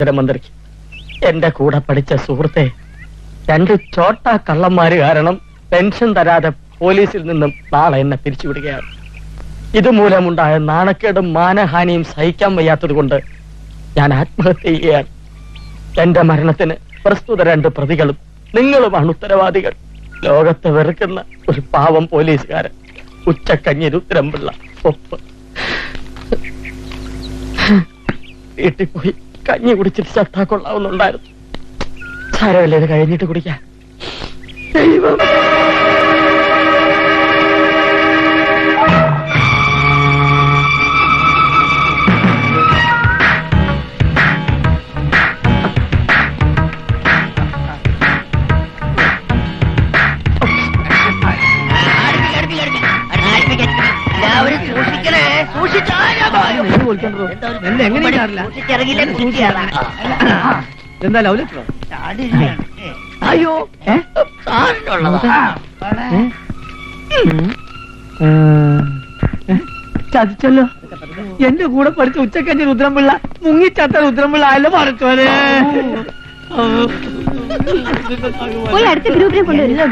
മന്ത്രിക്ക് എന്റെ കൂടെ പഠിച്ച സുഹൃത്തെ 2 ചോട്ട കള്ളന്മാര് കാരണം പെൻഷൻ തരാതെ പോലീസിൽ നിന്നും നാളെ എന്നെ പിരിച്ചുവിടുകയാണ്. ഇതുമൂലമുണ്ടായ നാണക്കേടും മാനഹാനിയും സഹിക്കാൻ വയ്യാത്തത് കൊണ്ട് ഞാൻ ആത്മഹത്യ ചെയ്യുകയാണ്. എന്റെ മരണത്തിന് പ്രസ്തുത 2 പ്രതികളും നിങ്ങളുമാണ് ഉത്തരവാദികൾ. ലോകത്തെ വെറുക്കുന്ന ഒരു പാവം പോലീസുകാരൻ, ഉച്ചക്കഞ്ഞി രുദ്രംപിള്ള ഒപ്പ്. വീട്ടിൽ പോയി കഞ്ഞി കുടിച്ചിട്ട് ചത്താ കൊള്ളാവുന്നുണ്ടായിരുന്നു. സാരമല്ലേ, ഇത് കഴിഞ്ഞിട്ട് കുടിക്കാം. ദൈവം എന്താ ലൗലോ? അയ്യോ, ചതിച്ചല്ലോ. എന്റെ കൂടെ പഠിച്ച ഉച്ചക്കഞ്ഞി രുദ്രംപിള്ള മുങ്ങിച്ചാത്ത രുദ്രംപിള്ള ആയല്ലോ പറച്ചോനെ. അടുത്ത ഗ്രൂപ്പിനെ കൊണ്ടുവരില്ല.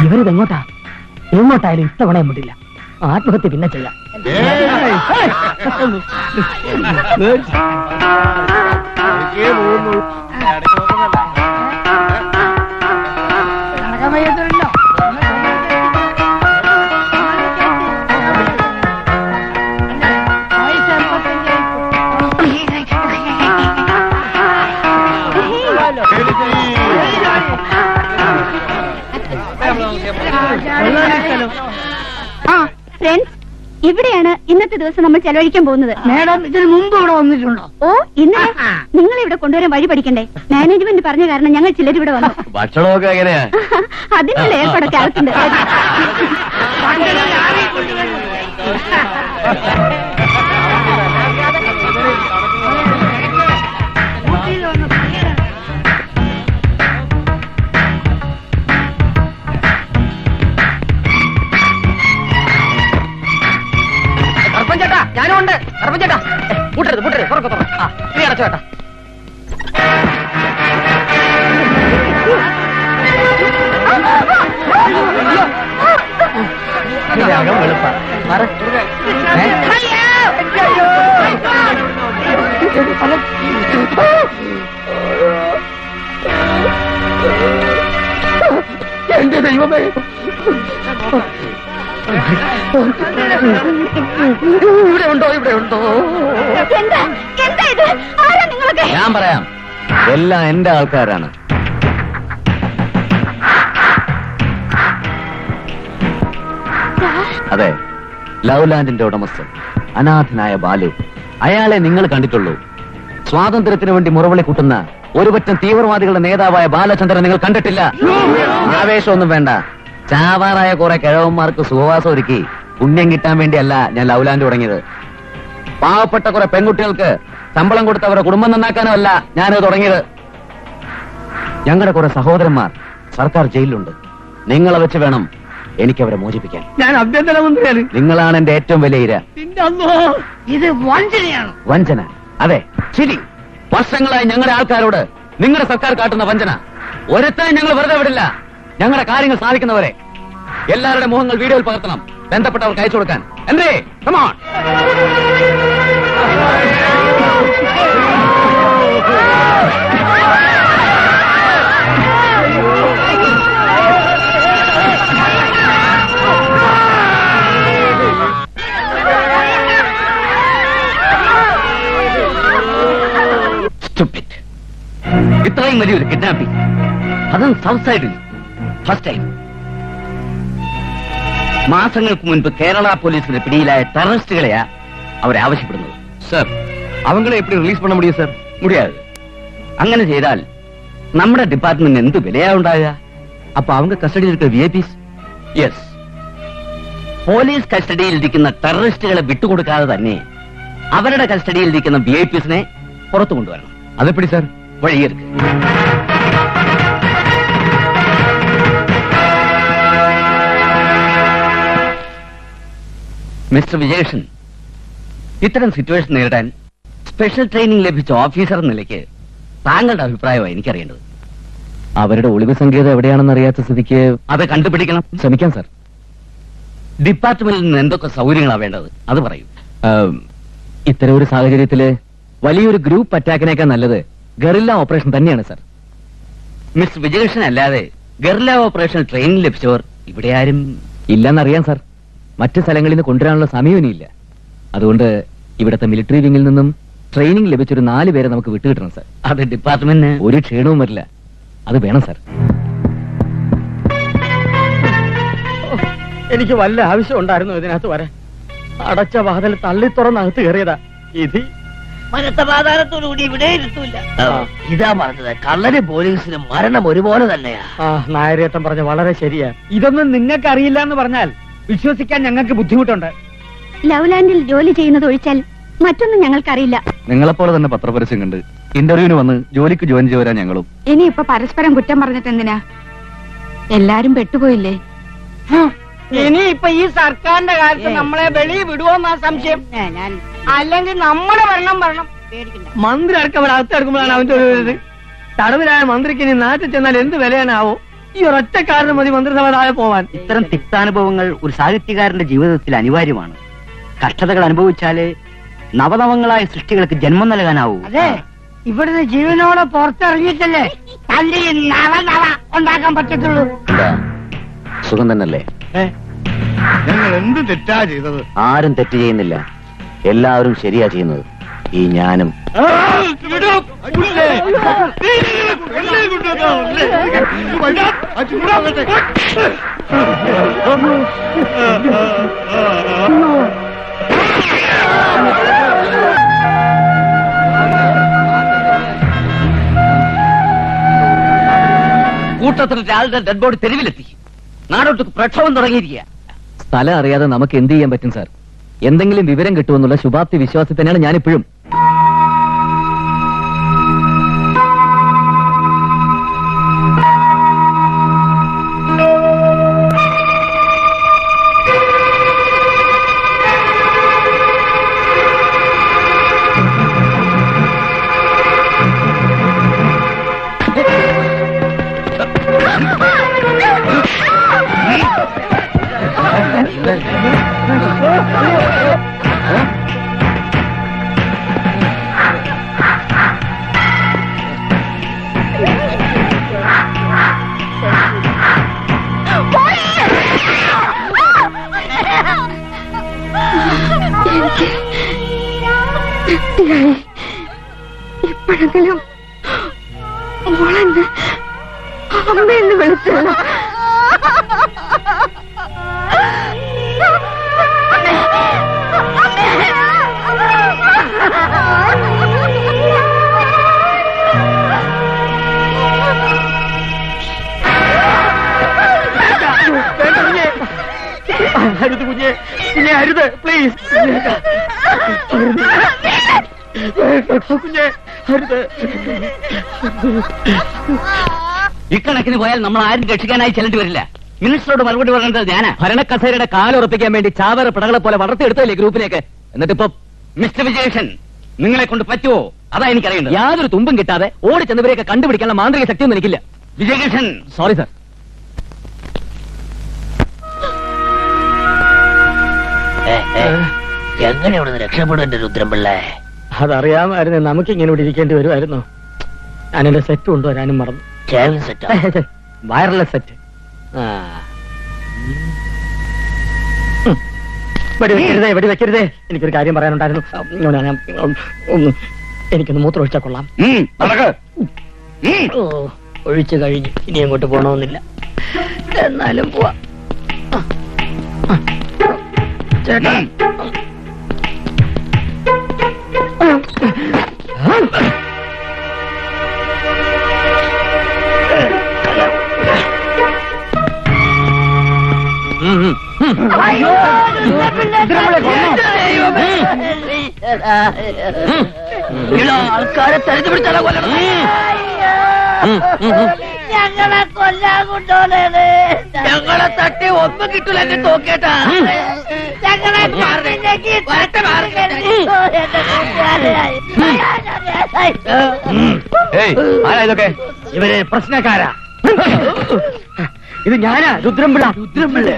ഇവരിതെങ്ങോട്ടാ? എങ്ങോട്ടായാലും ഇത്തവണ മുട്ടില്ല. ആത്മഹത്യ പിന്നെ ചെയ്യാം. ഇവിടെയാണ് ഇന്നത്തെ ദിവസം നമ്മൾ ചെലവഴിക്കാൻ പോകുന്നത്. മേഡം, ഇതിന് മുമ്പ് ഇവിടെ വന്നിട്ടുണ്ടോ? ഓ, ഇന്നലെ നിങ്ങൾ ഇവിടെ കൊണ്ടുവരാൻ വഴി പഠിക്കണ്ടേ? മാനേജ്മെന്റ് പറഞ്ഞ കാരണം ഞങ്ങൾ ചിലർ ഇവിടെ വന്നു. ഭക്ഷണമൊക്കെ എങ്ങനെയാ? അതിനുള്ള ഏർപ്പാടൊക്കെ ആൾക്കുണ്ട്. ഞാനുണ്ട്. ചേട്ടാ കൂട്ടരുത്, തുറക്ക നീ അടച്ചു ചേട്ടാ. എന്റെ ദൈവമേ, ഇവിടെ ഉണ്ടോ? ഞാൻ പറയാം, എല്ലാം എന്റെ ആൾക്കാരാണ്. അതെ, ലവ്ലാൻഡിന്റെ ഉടമസ്ഥൻ അനാഥനായ ബാലു. അയാളെ നിങ്ങൾ കണ്ടിട്ടുള്ളൂ. സ്വാതന്ത്ര്യത്തിന് വേണ്ടി മുറവിളി കൂട്ടുന്ന ഒരുപറ്റം തീവ്രവാദികളുടെ നേതാവായ ബാലചന്ദ്രൻ നിങ്ങൾ കണ്ടിട്ടില്ല. ആവേശമൊന്നും വേണ്ട. ചാവാറായ കുറെ കിഴവന്മാർക്ക് സുഖവാസം ഒരുക്കി പുണ്യം കിട്ടാൻ വേണ്ടിയല്ല ഞാൻ ലവ്ലാൻഡ് തുടങ്ങിയത്. പാവപ്പെട്ട കുറെ പെൺകുട്ടികൾക്ക് ശമ്പളം കൊടുത്തവരുടെ കുടുംബം നന്നാക്കാനുമല്ല ഞാനത് തുടങ്ങിയത്. ഞങ്ങളുടെ കുറെ സഹോദരന്മാർ സർക്കാർ ജയിലിലുണ്ട്. നിങ്ങളെ വെച്ച് വേണം എനിക്കവരെ മോചിപ്പിക്കാൻ. ഞാൻ ആഭ്യന്തരമന്ത്രിയാണ്. നിങ്ങളാണ് എന്റെ ഏറ്റവും വലിയ ഇര. ഇത് വഞ്ചനയാണ്. വഞ്ചന? അതെ, ശരി. വർഷങ്ങളായി ഞങ്ങളുടെ ആൾക്കാരോട് നിങ്ങളുടെ സർക്കാർ കാട്ടുന്ന വഞ്ചന ഒരുത്തരം ഞങ്ങൾ വെറുതെ വിടില്ല. ഞങ്ങളുടെ കാര്യങ്ങൾ സാധിക്കുന്നവരെ എല്ലാവരുടെ മുഖങ്ങൾ വീഡിയോയിൽ പകർത്തണം. ബന്ധപ്പെട്ടവർക്ക് അയച്ചു കൊടുക്കാൻ. എന്തേ, കമോൺ. ഇത്രയും വലിയൊരു കിഡ്നാപ്പിംഗ്, അതും സൗത്ത് സൈഡിൽ ഫസ്റ്റ് ടൈം. മാസങ്ങൾക്ക് മുൻപ് കേരള പോലീസിന് പിടിയിലായ ടെററിസ്റ്റുകളെയാ അവരെ ആവശ്യപ്പെടുന്നത്. സർ, അവങ്ങളെ എപ്പടി റിലീസ് பண்ண முடியும் சார்? முடியாது. അങ്ങനെ ചെയ്താൽ നമ്മുടെ ഡിപ്പാർട്ട്മെന്റ് എന്ത് വിലയാ ഉണ്ടാകുക? അപ്പൊ அவங்க കസ്റ്റഡിയിൽ ഇരിക്കുന്ന വിഐപിസ്? യെസ്, പോലീസ് കസ്റ്റഡിയിൽ ഇരിക്കുന്ന ടെററിസ്റ്റുകളെ വിട്ടുകൊടുക്കാതെ തന്നെ അവരുടെ കസ്റ്റഡിയിൽ ഇരിക്കുന്ന വിഐപിസിനെ പുറത്തു കൊണ്ടുവരണം. അതെപ്പടി സാർ? വഴിയെടുക്ക്. മിസ്റ്റർ വിജയകൃഷ്ണൻ, ഇത്തരം സിറ്റുവേഷൻ നേരിടാൻ സ്പെഷ്യൽ ട്രെയിനിങ് ലഭിച്ച ഓഫീസർ എന്ന നിലയ്ക്ക് താങ്കളുടെ അഭിപ്രായമാണ് എനിക്കറിയേണ്ടത്. അവരുടെ ഒളിവ് സങ്കേതം എവിടെയാണെന്ന് അറിയാത്ത സ്ഥിതിക്ക് അത് കണ്ടുപിടിക്കണം. ശ്രമിക്കാം സാർ. ഡിപ്പാർട്ട്മെന്റിൽ നിന്ന് എന്തൊക്കെ സൗകര്യങ്ങളാണ് വേണ്ടത് അത് പറയൂ. ഇത്തരം ഒരു സാഹചര്യത്തില് വലിയൊരു ഗ്രൂപ്പ് അറ്റാക്കിനേക്കാൾ നല്ലത് ഗറില്ല ഓപ്പറേഷൻ തന്നെയാണ് സാർ. മിസ്റ്റർ വിജയകൃഷ്ണൻ അല്ലാതെ ഗറില്ല ഓപ്പറേഷൻ ട്രെയിനിങ് ലഭിച്ചവർ ഇവിടെ ആരും ഇല്ലെന്നറിയാം സാർ. മറ്റ് സ്ഥലങ്ങളിൽ നിന്ന് കൊണ്ടുവരാനുള്ള സമയം ഇനിയില്ല. അതുകൊണ്ട് ഇവിടുത്തെ മിലിറ്ററി വിങ്ങിൽ നിന്നും ട്രെയിനിങ് ലഭിച്ചൊരു 4 പേരെ നമുക്ക് വിട്ടുകിട്ടണം സാർ. അത് ഡിപ്പാർട്ട്മെന്റിന് ഒരു ക്ഷീണവും വരില്ല. അത് വേണം സാർ. എനിക്ക് വല്ല ആവശ്യം ഉണ്ടായിരുന്നു ഇതിനകത്ത് വരാൻ. അടച്ച വാതിൽ തള്ളി തുറന്നകത്ത് കയറിയതാ. ഇത് മനസ്സമാധാനത്തോടുകൂടി ഇവിടെ ഇരുത്തൂല. ഇതാ പറഞ്ഞത്, കള്ളന് പോലീസിന് മരണം ഒരുപോലെ തന്നെയാ. നായരേട്ടൻ പറഞ്ഞ വളരെ ശരിയാ. ഇതൊന്നും നിങ്ങൾക്ക് അറിയില്ല എന്ന് പറഞ്ഞാൽ വിശ്വസിക്കാൻ ഞങ്ങൾക്ക് ബുദ്ധിമുട്ടുണ്ട്. ലവ്ലാൻഡിൽ ജോലി ചെയ്യുന്നത് ഒഴിച്ചാൽ മറ്റൊന്നും ഞങ്ങൾക്കറിയില്ല. നിങ്ങളെപ്പോലെ തന്നെ പത്രപരസ്യം കണ്ട് ഇന്റർവ്യൂവിന് വന്ന് ജോലിക്ക് ജോയിൻ ചെയ്യാൻ ഞങ്ങളും. ഇനി ഇപ്പൊ പരസ്പരം കുറ്റം പറഞ്ഞിട്ട് എന്തിനാ? എല്ലാരും പെട്ടുപോയില്ലേ? ഇനി ഇപ്പൊ ഈ സർക്കാരിന്റെ കാലത്ത് നമ്മളെ വെളിയിൽ വിടുവോന്നാ സംശയം. അല്ലെങ്കിൽ നമ്മുടെ ഭരണം വരണം. മന്ത്രി അടക്കം അവിടെ അകത്തെടുക്കുമ്പോഴാണ് അവന്റെ ഒരു തടവിലായ മന്ത്രിക്ക് ഇനി നാട്ടിൽ ചെന്നാൽ എന്ത് വിലയാണാവോ? ഈ ഒരൊറ്റ കാരണം മതി മന്ത്രിസഭ താഴെ പോവാൻ. ഇത്തരം തിക്താനുഭവങ്ങൾ ഒരു സാഹിത്യകാരന്റെ ജീവിതത്തിൽ അനിവാര്യമാണ്. കഷ്ടതകൾ അനുഭവിച്ചാലേ നവനവങ്ങളായ സൃഷ്ടികൾക്ക് ജന്മം നൽകാനാവൂ. അതെ, ഇവിടുന്ന് ജീവനോടെ പുറത്തിറങ്ങിയിട്ടല്ലേ തല്ലി നവ ഉണ്ടാക്കാൻ പറ്റത്തുള്ളൂ. സുഖം തന്നല്ലേ? ഞങ്ങൾ എന്ത് തെറ്റാ ചെയ്തത്? ആരും തെറ്റ് ചെയ്യുന്നില്ല, എല്ലാവരും ശരിയാ ചെയ്യുന്നത്. ഈ ഞാനും. കൂട്ടത്തിൽ ഒരാളുടെ ഡെഡ് ബോഡി തെരുവിലെത്തി. നാടോട്ട് പ്രക്ഷോഭം തുടങ്ങിയിരിക്കുക. സ്ഥലം അറിയാതെ നമുക്ക് എന്ത് ചെയ്യാൻ പറ്റും സാർ? എന്തെങ്കിലും വിവരം കിട്ടുമെന്നുള്ള ശുഭാപ്തി വിശ്വാസത്തിൽ തന്നെയാണ് ഞാനിപ്പോഴും. ഇപ്പോഴെങ്കിലും മോളെന്ന് അമ്മയെന്ന് വിളിച്ചല്ലോ. അരുത് കുഞ്ഞെ, കുഞ്ഞെ അരുത്, പ്ലീസ് കുഞ്ഞെ അരുത്. ഇക്കണക്കിന് പോയാൽ നമ്മൾ ആരും രക്ഷിക്കാനായി ചെല്ലേണ്ടി വരില്ല. മിനിസ്റ്ററോട് മറുപടി പറയേണ്ടത് ഞാനാ. ഭരണക്കസേരയുടെ കാലുറപ്പിക്കാൻ വേണ്ടി ചാവേറ പിടകളെ പോലെ വളർത്തിയെടുത്തല്ലേ ഗ്രൂപ്പിലേക്ക്. എന്നിട്ടിപ്പോ മിസ്റ്റർ വിജയകൃഷ്ണൻ നിങ്ങളെ കൊണ്ട് പറ്റുമോ? അതാ എനിക്കറിയേണ്ടത്. യാതൊരു തുമ്പും കിട്ടാതെ ഓടി ചെന്നവരെയൊക്കെ കണ്ടുപിടിക്കാനുള്ള മാന്ത്രിക ശക്തിയൊന്നും എനിക്കില്ല. വിജയകൃഷ്ണൻ. Sorry sir. എങ്ങനെ ഇവിടെ രക്ഷപ്പെടും എന്റെ രുദ്രംപിള്ളേ? അതറിയാമായിരുന്നു, നമുക്ക് ഇങ്ങനെ ഇവിടെ ഇരിക്കേണ്ടി വരുമായിരുന്നു. ഞാൻ എന്റെ സെറ്റ് കൊണ്ടുവരാനും മറന്നു. സെറ്റാ വയർലെസ് സെറ്റ്. വെടിവെക്കരുതേ, വെടിവെക്കരുതേ. എനിക്കൊരു കാര്യം പറയാനുണ്ടായിരുന്നു. എനിക്കൊന്ന് മൂത്രം ഒഴിച്ചാൽ കൊള്ളാം. ഒഴിച്ചു കഴിഞ്ഞു, ഇനി അങ്ങോട്ട് പോണമെന്നില്ല. എന്നാലും പോവാ. ചേട്ടാ ആൾക്കാരെ തരുതി പിടിച്ചാലോ കൊല്ലണം. ഞങ്ങളെ കൊല്ലാൻ കൊണ്ടോളേ, ഞങ്ങളെ തട്ടി ഒന്നും കിട്ടൂല എന്നെ തോക്കേട്ടാ. ഞങ്ങളെ ആരാ ഇതൊക്കെ? ഇവര് പ്രശ്നക്കാരാ. ഇത് ഞാനാ രുദ്രംപിള്ള. രുദ്രംപിള്ള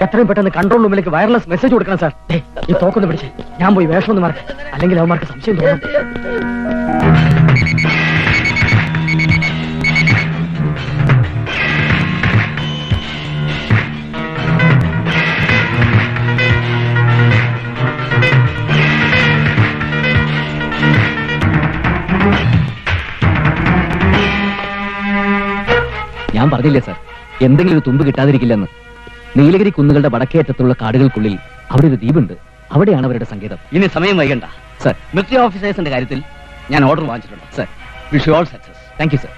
എത്രയും പെട്ടെന്ന് കൺട്രോൾ റൂമിലേക്ക് വയർലെസ് മെസ്സേജ് കൊടുക്കണം സാർ. ഈ തോക്കൊന്ന് പിടിച്ച് ഞാൻ പോയി വേഷം ഒന്ന് മാറട്ടെ, അല്ലെങ്കിൽ അവന്മാർക്ക് സംശയം തോന്നും. ഞാൻ പറഞ്ഞില്ലേ സാർ, എന്തെങ്കിലും ഒരു തുമ്പ് കിട്ടാതിരിക്കില്ലെന്ന്. നീലഗിരി കുന്നുകളുടെ വടക്കേറ്റത്തുള്ള കാടുകൾക്കുള്ളിൽ അവിടെ ഒരു ദ്വീപുണ്ട്. അവിടെയാണ് അവരുടെ സങ്കേതം. ഇനി സമയം വൈകണ്ട സർ. മിലിറ്ററി ഓഫീസേഴ്സിന്റെ കാര്യത്തിൽ ഞാൻ ഓർഡർ വാങ്ങിച്ചിട്ടുണ്ട് sir. Wish you all success. Thank you sir.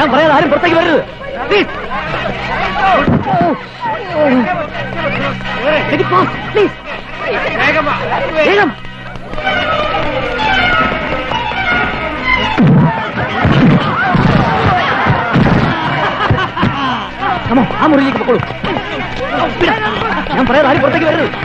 ഞാൻ പറയാതെ ആരും പുറത്തേക്ക് വരരുത്. Please. Take it fast, please. വേഗം. Come on, ആ മുറിയിലേക്ക് പൊക്കോളൂ. ഞാൻ പറയാതെ ആരും പുറത്തേക്ക് വരരുത്.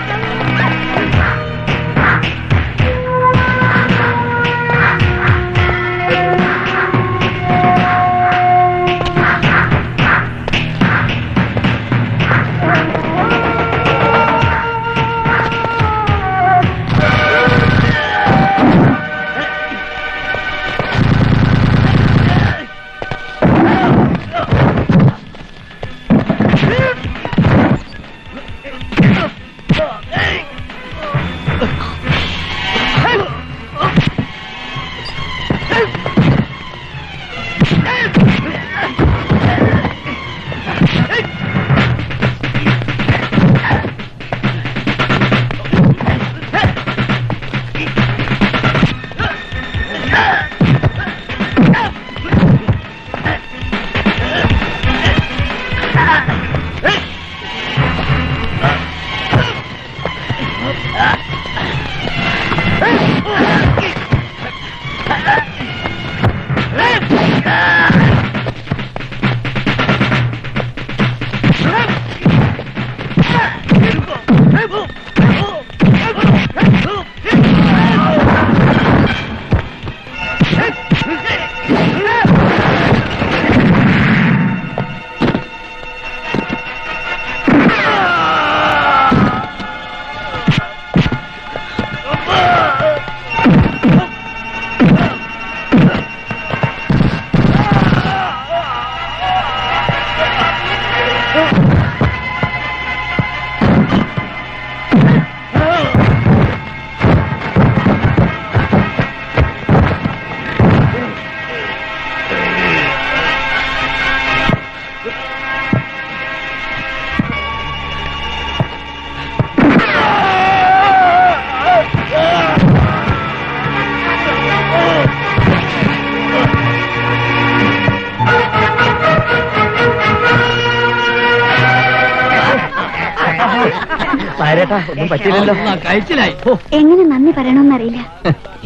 നായരേട്ടാ ഒന്നും പറ്റിയില്ലല്ലോ. കഴിച്ചില്ലായി. എങ്ങനെ നന്ദി പറയണമെന്നറിയില്ല.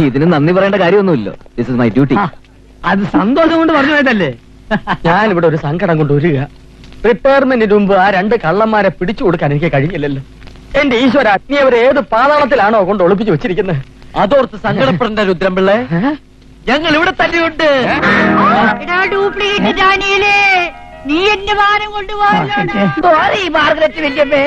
ഇതിന് നന്ദി പറയേണ്ട കാര്യമൊന്നുമില്ല. This is my duty. അത് സന്തോഷം കൊണ്ട് പറഞ്ഞു പോയതല്ലേ. ഞാനിവിടെ ഒരു സങ്കടം കൊണ്ട് ഒരുക. റിട്ടയർമെന്റിന് മുമ്പ് ആ 2 കള്ളന്മാരെ പിടിച്ചു കൊടുക്കാൻ എനിക്ക് കഴിഞ്ഞില്ലല്ലോ. എന്റെ ഈശ്വര, നീ അവരെ ഏത് പാതാളത്തിലാണോ കൊണ്ട് ഒളിപ്പിച്ചു വെച്ചിരിക്കുന്നത്? അതോർത്ത് സങ്കടപ്പെടേണ്ട രുദ്രംപിള്ളേ, ഞങ്ങൾ ഇവിടെ തന്നെയുണ്ട്. ഡ്യൂപ്ലിക്കേറ്റ് ജാനിയിലേ, നീ എന്റെ വാരം കൊണ്ടുപോകാൻ മാർഗരറ്റ് വല്യമ്മേ.